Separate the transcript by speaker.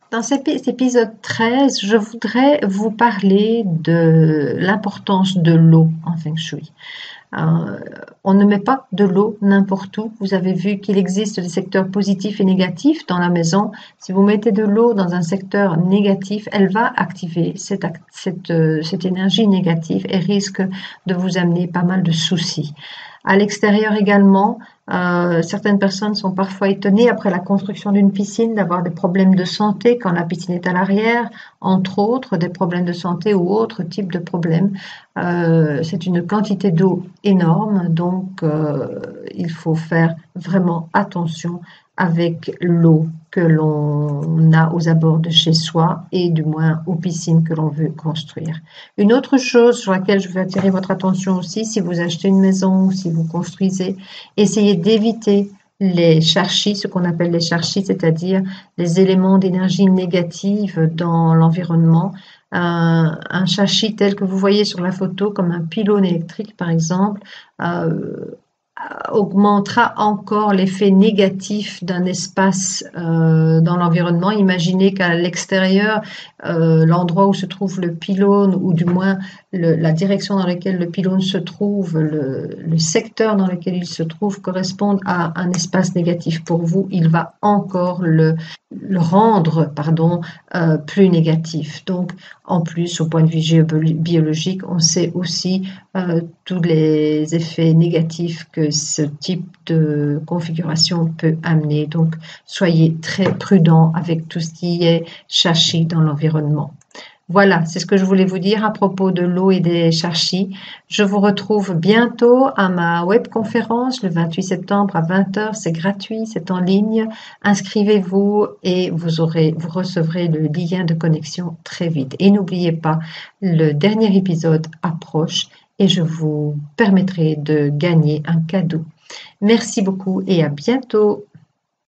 Speaker 1: Dans cet épisode 13, je voudrais vous parler de l'importance de l'eau en Feng Shui. Euh, on ne met pas de l'eau n'importe où. Vous avez vu qu'il existe des secteurs positifs et négatifs dans la maison. Si vous mettez de l'eau dans un secteur négatif, elle va activer cette énergie négative et risque de vous amener pas mal de soucis. À l'extérieur également, certaines personnes sont parfois étonnées après la construction d'une piscine d'avoir des problèmes de santé quand la piscine est à l'arrière, entre autres des problèmes de santé ou autres types de problèmes. C'est une quantité d'eau énorme, donc il faut faire vraiment attention avec l'eau que l'on a aux abords de chez soi et du moins aux piscines que l'on veut construire. Une autre chose sur laquelle je veux attirer votre attention aussi, si vous achetez une maison ou si vous construisez, essayez d'éviter les charchis, ce qu'on appelle les charchis, c'est-à-dire les éléments d'énergie négative dans l'environnement. Un charchi tel que vous voyez sur la photo, comme un pylône électrique par exemple, euh, augmentera encore l'effet négatif d'un espace dans l'environnement. Imaginez qu'à l'extérieur, l'endroit où se trouve le pylône, ou du moins la direction dans laquelle le pylône se trouve, le secteur dans lequel il se trouve correspond à un espace négatif pour vous, il va encore le rendre, pardon, plus négatif. Donc, en plus, au point de vue biologique, on sait aussi tous les effets négatifs que ce type de configuration peut amener. Donc, soyez très prudents avec tout ce qui est charchi dans l'environnement. Voilà, c'est ce que je voulais vous dire à propos de l'eau et des charchis. Je vous retrouve bientôt à ma webconférence le 28 septembre à 20 heures. C'est gratuit, c'est en ligne. Inscrivez-vous et vous recevrez le lien de connexion très vite. Et n'oubliez pas, le dernier épisode approche et je vous permettrai de gagner un cadeau. Merci beaucoup et à bientôt.